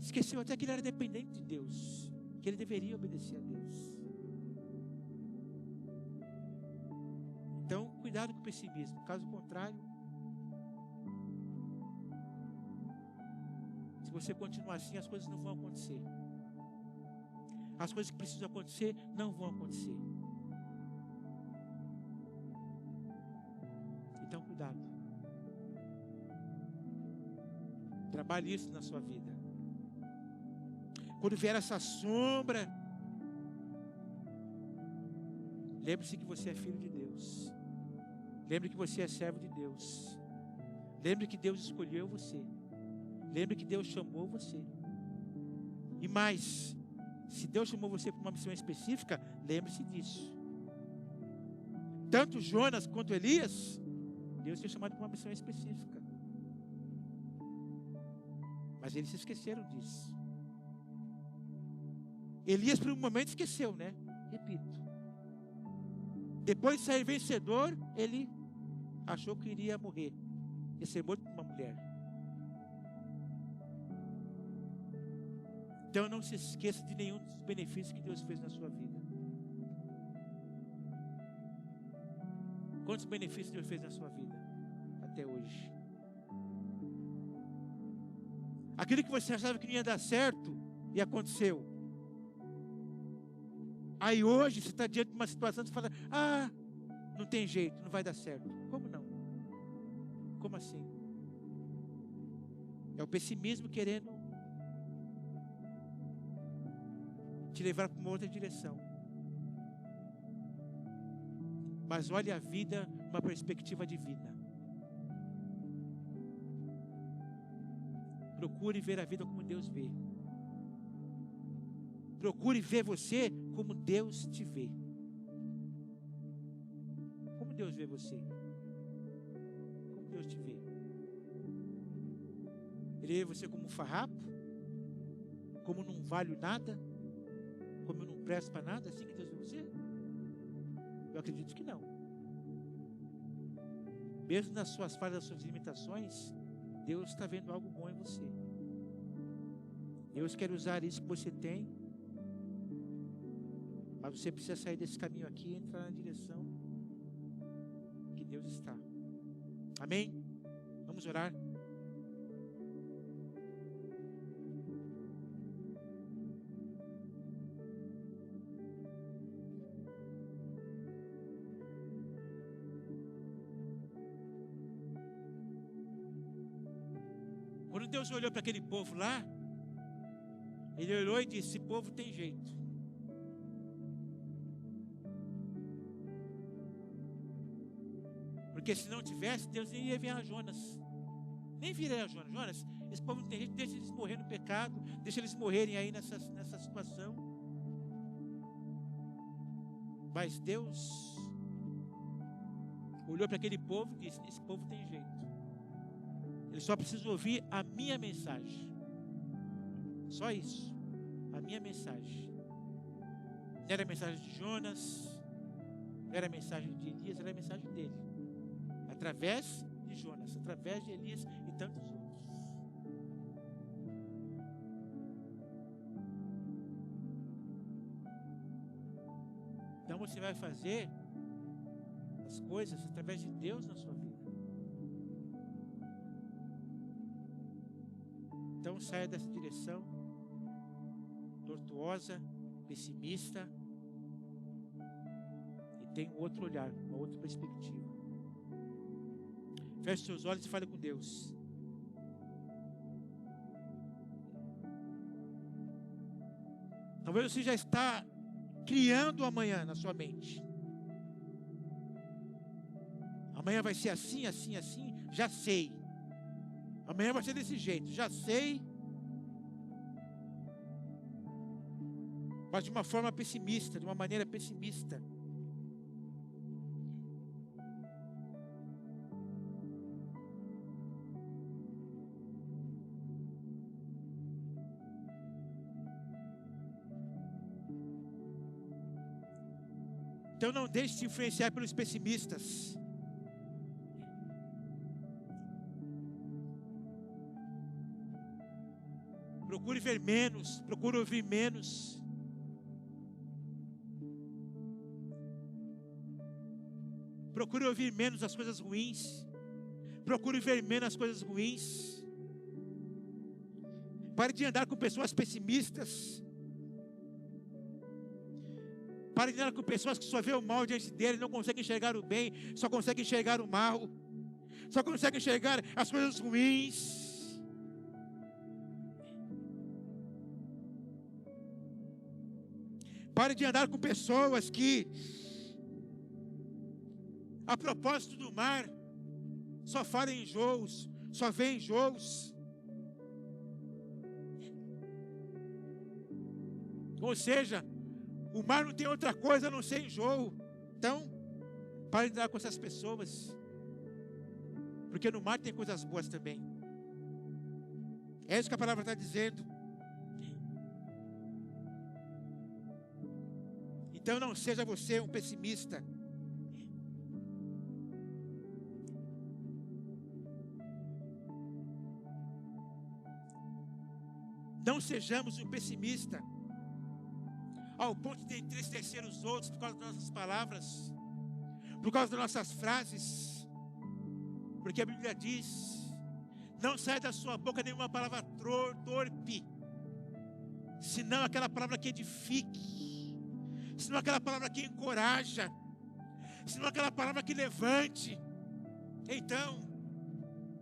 Speaker 1: Esqueceu até que ele era dependente de Deus, que ele deveria obedecer a Deus. Então, cuidado com o pessimismo. Caso contrário, se você continuar assim, as coisas não vão acontecer. As coisas que precisam acontecer, não vão acontecer. Então, cuidado. Trabalhe isso na sua vida. Quando vier essa sombra, lembre-se que você é filho de Deus. Lembre que você é servo de Deus. Lembre que Deus escolheu você. Lembre que Deus chamou você. E mais, se Deus chamou você para uma missão específica, lembre-se disso. Tanto Jonas quanto Elias, Deus tinha chamado para uma missão específica. Mas eles se esqueceram disso. Elias por um momento esqueceu, né? Repito. Depois de sair vencedor, ele achou que iria morrer. Ia ser morto por uma mulher. Então não se esqueça de nenhum dos benefícios que Deus fez na sua vida. Quantos benefícios Deus fez na sua vida até hoje? Aquilo que você achava que não ia dar certo e aconteceu. Aí hoje você está diante de uma situação que você fala: ah, não tem jeito, não vai dar certo. Como não? Como assim? É o pessimismo querendo te levar para uma outra direção. Mas olhe a vida numa perspectiva divina. Procure ver a vida como Deus vê. Procure ver você como Deus te vê. Como Deus vê você? Como Deus te vê? Ele vê você como um farrapo? Como não vale nada? Como eu não presto para nada? Assim que Deus vê você? Eu acredito que não. Mesmo nas suas falhas, nas suas limitações, Deus está vendo algo bom em você. Deus quer usar isso que você tem, mas você precisa sair desse caminho aqui e entrar na direção que Deus está. Amém? Vamos orar. Quando Deus olhou para aquele povo lá, Ele olhou e disse: esse povo tem jeito. Porque se não tivesse, Deus nem ia enviar Jonas. Nem viria Jonas. Jonas, esse povo não tem jeito, deixa eles morrer no pecado, deixa eles morrerem aí nessa situação. Mas Deus olhou para aquele povo e disse: esse povo tem jeito. Ele só precisa ouvir a minha mensagem. Só isso. A minha mensagem. Não era a mensagem de Jonas, não era a mensagem de Elias, era a mensagem dele. Através de Jonas, através de Elias e tantos outros. Então você vai fazer as coisas através de Deus na sua vida. Então saia dessa direção tortuosa, pessimista, tem um outro olhar, uma outra perspectiva. Feche seus olhos e fale com Deus. Talvez você já está criando o amanhã na sua mente. Amanhã vai ser assim, assim, assim, já sei. Amanhã vai ser desse jeito, já sei. Mas de uma forma pessimista, de uma maneira pessimista. Então não deixe se influenciar pelos pessimistas. Procure ver menos, procure ouvir menos. Procure ouvir menos as coisas ruins. Procure ver menos as coisas ruins. Pare de andar com pessoas pessimistas. Pare de andar com pessoas que só vê o mal diante dele, não conseguem enxergar o bem, só conseguem enxergar o mal, só conseguem enxergar as coisas ruins. Pare de andar com pessoas que, a propósito do mar, só falam em enjoos, só vê enjoos. Ou seja, o mar não tem outra coisa a não ser enjoo. Então, pare de andar com essas pessoas, porque no mar tem coisas boas também. É isso que a palavra está dizendo. Então não seja você um pessimista. Não sejamos um pessimista ao ponto de entristecer os outros por causa das nossas palavras, por causa das nossas frases, porque a Bíblia diz: não sai da sua boca nenhuma palavra torpe, senão aquela palavra que edifique, senão aquela palavra que encoraja, senão aquela palavra que levante. Então,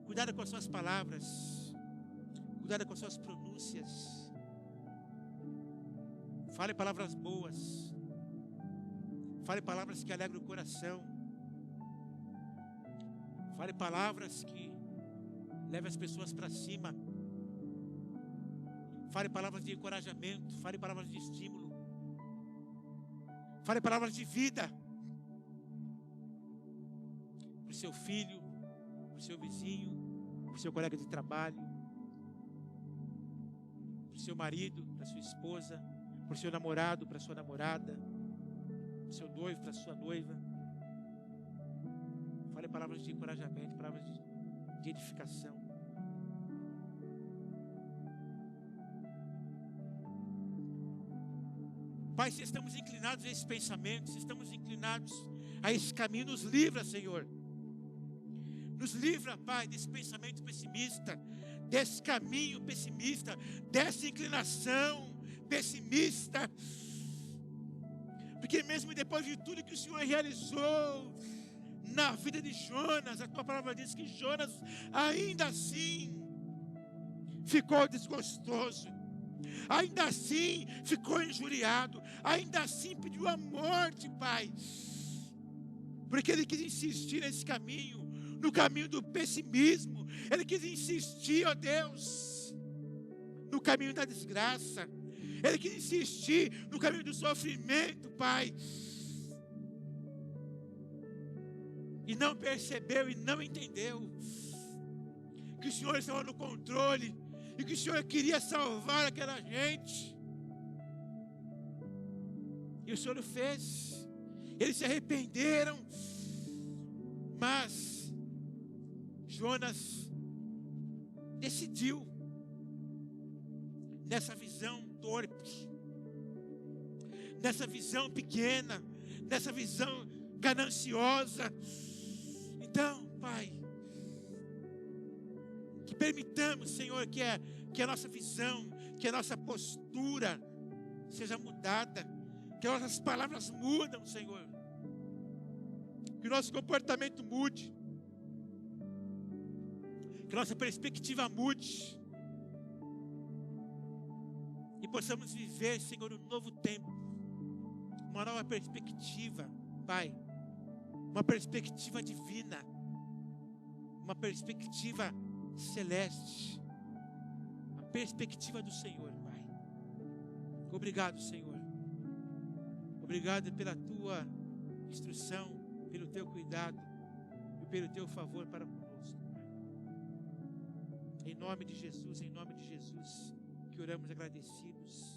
Speaker 1: cuidado com as suas palavras, cuidado com as suas pronúncias. Fale palavras boas. Fale palavras que alegram o coração. Fale palavras que levem as pessoas para cima. Fale palavras de encorajamento. Fale palavras de estímulo. Fale palavras de vida. Para o seu filho, para o seu vizinho, para o seu colega de trabalho, para o seu marido, para a sua esposa, para o seu namorado, para a sua namorada, para o seu noivo, para a sua noiva. Fale palavras de encorajamento, palavras de edificação. Pai, se estamos inclinados a esse pensamento, se estamos inclinados a esse caminho, nos livra, Senhor. Nos livra, Pai, desse pensamento pessimista, desse caminho pessimista, dessa inclinação pessimista, porque mesmo depois de tudo que o Senhor realizou na vida de Jonas, a tua palavra diz que Jonas ainda assim ficou desgostoso, ainda assim ficou injuriado, ainda assim pediu a morte, Pai, porque ele quis insistir nesse caminho, no caminho do pessimismo. Ele quis insistir, ó Deus, no caminho da desgraça. Ele quis insistir no caminho do sofrimento, Pai. E não percebeu e não entendeu que o Senhor estava no controle e que o Senhor queria salvar aquela gente. E o Senhor o fez. Eles se arrependeram. Mas Jonas decidiu, nessa visão torpe, nessa visão pequena, nessa visão gananciosa. Então, Pai, que permitamos, Senhor, que a nossa visão, que a nossa postura seja mudada, que as nossas palavras mudam, Senhor. Que o nosso comportamento mude. Que a nossa perspectiva mude. E possamos viver, Senhor, um novo tempo. Uma nova perspectiva, Pai. Uma perspectiva divina. Uma perspectiva celeste. A perspectiva do Senhor, Pai. Obrigado, Senhor. Obrigado pela Tua instrução, pelo Teu cuidado e pelo Teu favor para conosco. Em nome de Jesus, que oramos agradecidos.